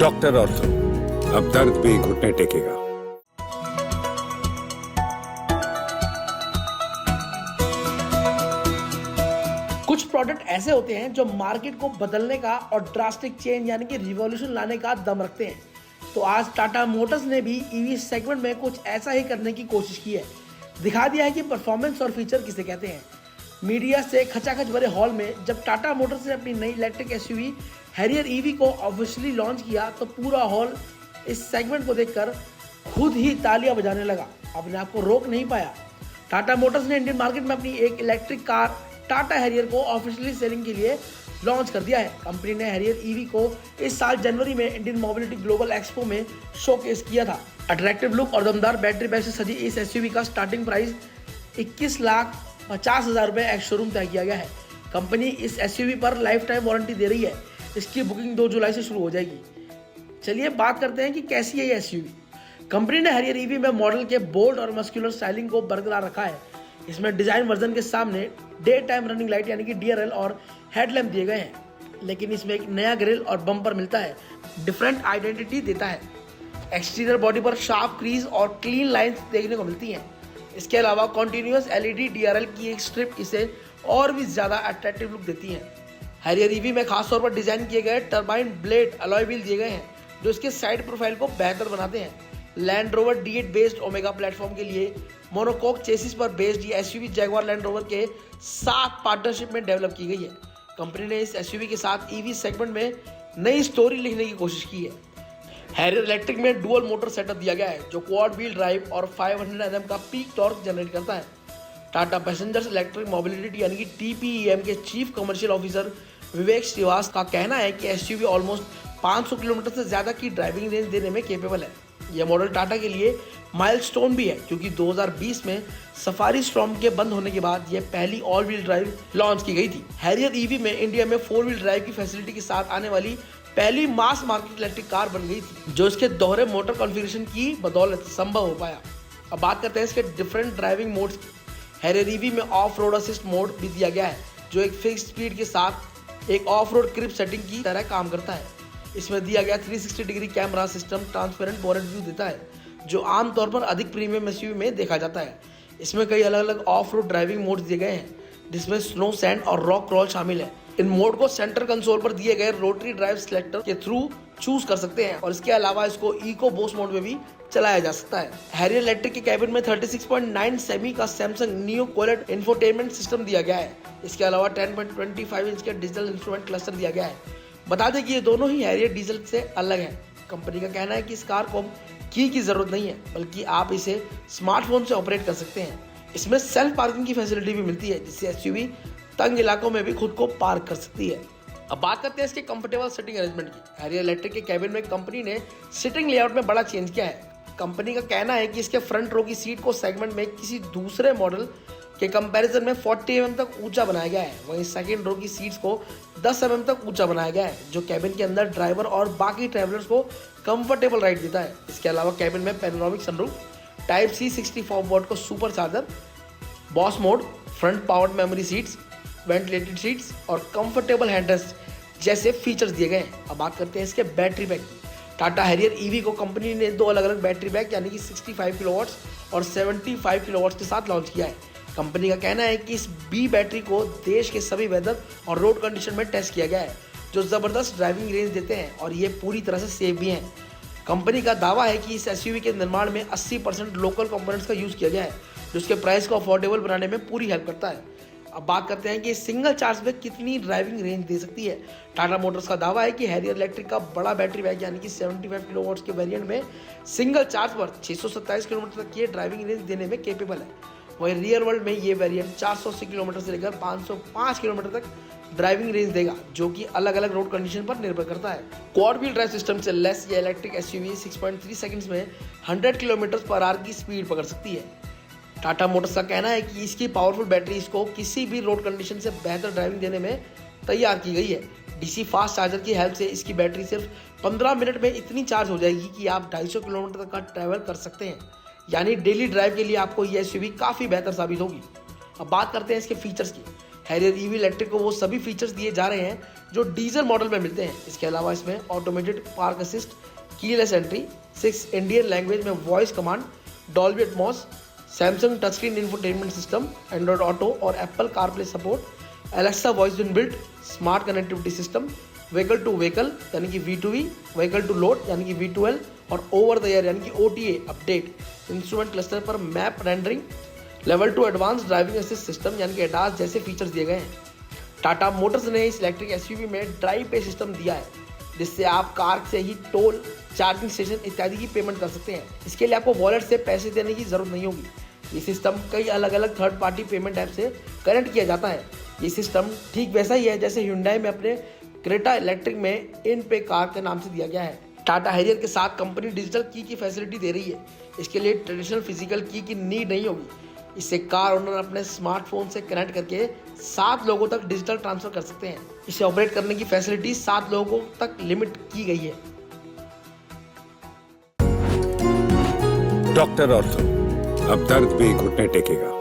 Doctor ortho, अब दर्द भी घुटने टेकेगा। कुछ प्रोडक्ट ऐसे होते हैं जो मार्केट को बदलने का और ड्रास्टिक चेंज यानी कि रिवॉल्यूशन लाने का दम रखते हैं। तो आज टाटा मोटर्स ने भी ईवी सेगमेंट में कुछ ऐसा ही करने की कोशिश की है। दिखा दिया है कि परफॉर्मेंस और फीचर किसे कहते हैं। मीडिया से खचाखच भरे हॉल में जब टाटा मोटर्स ने अपनी नई इलेक्ट्रिक एसयूवी हैरियर ईवी को ऑफिशियली लॉन्च किया तो पूरा हॉल इस सेगमेंट को देखकर खुद ही तालियां बजाने लगा, अपने आप को रोक नहीं पाया। टाटा मोटर्स ने इंडियन मार्केट में अपनी एक इलेक्ट्रिक कार टाटा हैरियर को ऑफिशियली सेलिंग के लिए लॉन्च कर दिया है। कंपनी ने हैरियर ईवी को इस साल जनवरी में इंडियन मोबिलिटी ग्लोबल एक्सपो में शोकेस किया था। अट्रैक्टिव लुक और दमदार बैटरी पैक से सजी इस एसयूवी का स्टार्टिंग प्राइस 21,50,000 रुपए एक्स शोरूम तय किया गया है। कंपनी इस एसयूवी पर लाइफ टाइम वारंटी दे रही है। इसकी बुकिंग 2 जुलाई से शुरू हो जाएगी। चलिए बात करते हैं कि कैसी है ये एसयूवी। कंपनी ने हैरियर ईवी में मॉडल के बोल्ड और मस्कुलर स्टाइलिंग को बरकरार रखा है। इसमें डिजाइन वर्जन के सामने डे टाइम रनिंग लाइट यानी कि डीआरएल और हेडलैम्प दिए गए हैं, लेकिन इसमें एक नया ग्रिल और बम्पर मिलता है, डिफरेंट आइडेंटिटी देता है। एक्सटीरियर बॉडी पर शार्प क्रीज और क्लीन लाइंस देखने को मिलती हैं। इसके अलावा कॉन्टिन्यूअस एलईडी डीआरएल की एक स्ट्रिप इसे और भी ज्यादा अट्रैक्टिव लुक देती है। हैरियर ईवी में खासतौर पर डिजाइन किए गए टर्बाइन ब्लेड अलॉय व्हील दिए गए हैं जो इसके साइड प्रोफाइल को बेहतर बनाते हैं। Land rover D8 based omega platform के लिए मोनोकोक चेसिस पर बेस्ड ये एसयूवी जैगवार लैंड रोवर के साथ पार्टनरशिप में डेवलप की गई है। कंपनी ने इस एसयूवी के साथ ईवी सेगमेंट में नई स्टोरी लिखने की कोशिश की है। हैरियर इलेक्ट्रिक में डुअल मोटर सेटअप दिया गया है जो क्वाड व्हील ड्राइव और 500 Nm का पीक टॉर्क जनरेट करता है। टाटा पैसेंजर्स इलेक्ट्रिक मोबिलिटी यानी कि TPEM के चीफ कमर्शियल ऑफिसर विवेक श्रीवास का कहना है कि एसयूवी ऑलमोस्ट 500 किलोमीटर से ज्यादा की ड्राइविंग रेंज देने में केपेबल है। यह मॉडल टाटा के लिए माइलस्टोन भी है क्योंकि 2020 में सफारी स्टॉर्म के बंद होने के बाद यह पहली ऑल व्हील ड्राइव लॉन्च की गई थी। हैरियर ईवी में इंडिया में 4 व्हील ड्राइव की फैसिलिटी के साथ आने वाली पहली मास मार्केट इलेक्ट्रिक कार बन गई थी, जो इसके दोहरे मोटर कॉन्फ़िगरेशन की बदौलत संभव हो पाया। अब बात करते हैं इसके डिफरेंट ड्राइविंग मोड्स की। हैरियर ईवी में ऑफ रोड असिस्ट मोड भी दिया गया है जो एक फिक्स्ड स्पीड के साथ एक ऑफ रोड क्रिप सेटिंग की तरह काम करता है। इसमें दिया गया 360 degree camera system transparent bonnet view देता है जो आमतौर पर अधिक प्रीमियम एसयूवी में देखा जाता है। इसमें कई अलग अलग ऑफ रोड ड्राइविंग मोड्स दिए गए हैं जिसमें स्नो, सैंड और रॉक क्रॉल शामिल है। इन मोड को सेंटर कंसोल पर दिए गए रोटरी ड्राइव सिलेक्टर के थ्रू चूज कर सकते हैं और इसके अलावा इसको इको बोस मोड में भी चलाया जा सकता है। हैरियर इलेक्ट्रिक के कैबिन में 36.9 सेमी का Samsung neo collate infotainment system दिया गया है। इसके अलावा 10.25 इंच के डिजिटल इंस्ट्रूमेंट क्लस्टर दिया गया है। बता दें कि ये दोनों ही हैरियर डीजल से अलग है। कंपनी का कहना है कि इस कार को की जरूरत नहीं है, बल्कि आप इसे स्मार्टफोन से ऑपरेट कर सकते हैं। इसमें सेल्फ पार्किंग की फैसिलिटी भी मिलती है जिससे एसयूवी तंग इलाकों में भी खुद को पार्क कर सकती है। अब बात करते हैं इसके कंफर्टेबल सिटिंग अरेंजमेंट की। हैरियर इलेक्ट्रिक के कैबिन में कंपनी ने सिटिंग लेआउट में बड़ा चेंज किया है। कंपनी का कहना है कि इसके फ्रंट रो की सीट को सेगमेंट में किसी दूसरे मॉडल के कंपैरिजन में 40 mm तक ऊंचा बनाया गया है। वहीं सेकंड रो की सीट्स को 10 mm तक ऊंचा बनाया गया है जो कैबिन के अंदर ड्राइवर और बाकी ट्रैवलर्स को कंफर्टेबल राइड देता है। इसके अलावा कैबिन में panoramic sunroof, type C 64 watt को super charger, boss mode, front powered memory seats, ventilated seats और कंफर्टेबल हैंडरेस्ट जैसे फीचर्स दिए गए हैं। अब बात करते हैं इसके बैटरी पैक की। टाटा हैरियर ईवी को कंपनी ने 2 अलग अलग बैटरी पैक यानी कि 65 किलोवाट्स और 75 किलोवाट्स के साथ लॉन्च किया है। कंपनी का कहना है कि इस बी बैटरी को देश के सभी वेदर और रोड कंडीशन में टेस्ट किया गया है जो ज़बरदस्त ड्राइविंग रेंज देते हैं और ये पूरी तरह से सेफ भी हैं। कंपनी का दावा है कि इस एसयूवी के निर्माण में 80% लोकल कंपोनेंट्स का यूज़ किया गया है जो उसके प्राइस को अफोर्डेबल बनाने में पूरी हेल्प करता है। अब बात करते हैं कि सिंगल चार्ज में कितनी ड्राइविंग रेंज दे सकती है। टाटा मोटर्स का दावा है कि हैरियर इलेक्ट्रिक का बड़ा बैटरी पैक यानी कि 75 किलोवाट्स के वेरिएंट में सिंगल चार्ज पर 627 किलोमीटर तक की ड्राइविंग रेंज देने में केपेबल है। वहीं रियल वर्ल्ड में ये वेरिएंट 480 किलोमीटर से लेकर 505 किलोमीटर तक ड्राइविंग रेंज देगा जो कि अलग अलग रोड कंडीशन पर निर्भर करता है। क्वाड व्हील ड्राइव सिस्टम से लेस ये इलेक्ट्रिक एसयूवी 6.3 सेकंड्स में 100 किलोमीटर पर आवर की स्पीड पकड़ सकती है। टाटा मोटर्स का कहना है कि इसकी पावरफुल बैटरी इसको किसी भी रोड कंडीशन से बेहतर ड्राइविंग देने में तैयार की गई है। डीसी फास्ट चार्जर की हेल्प से इसकी बैटरी सिर्फ 15 मिनट में इतनी चार्ज हो जाएगी कि आप 250 किलोमीटर तक का ट्रैवल कर सकते हैं। यानी डेली ड्राइव के लिए आपको ये एसयूवी काफ़ी बेहतर साबित होगी। अब बात करते हैं इसके फीचर्स की। हैरियर ईवी इलेक्ट्रिक को वो सभी फीचर्स दिए जा रहे हैं जो डीजल मॉडल में मिलते हैं। इसके अलावा इसमें automated park assist, keyless entry, 6 Indian language में voice command, Dolby Atmos, Samsung touch screen infotainment system, Android Auto और Apple CarPlay support, Alexa voice inbuilt, smart connectivity system, vehicle to vehicle यानी कि V2V, व्हीकल टू लोड यानी कि V2L और over the air यानी कि OTA update, instrument cluster पर map rendering, level 2 advance driving assist system यानी कि ADAS जैसे फीचर्स दिए गए हैं। टाटा मोटर्स ने इस इलेक्ट्रिक SUV में ड्राइव पे सिस्टम दिया है, जिससे आप कार से ही टोल, चार्जिंग स्टेशन इत्यादि की पेमेंट कर सकते हैं। इसके लिए आपको वॉलेट से पैसे देने की जरूरत नहीं होगी। ये सिस्टम कई अलग अलग थर्ड पार्टी पेमेंट ऐप से कनेक्ट किया जाता है। ये सिस्टम ठीक वैसा ही है जैसे Hyundai में अपने क्रेटा इलेक्ट्रिक में इन पे कार के नाम से दिया गया है। टाटा हैरियर के साथ कंपनी डिजिटल की फैसिलिटी दे रही है। इसके लिए ट्रेडिशनल फिजिकल की नीड नहीं होगी। इससे कार ओनर अपने स्मार्टफोन से कनेक्ट करके 7 लोगों तक डिजिटल ट्रांसफर कर सकते हैं। इसे ऑपरेट करने की फैसिलिटी 7 लोगों तक लिमिट की गई है। डॉक्टर ऑर्थो, अब दर्द भी घुटने टेकेगा।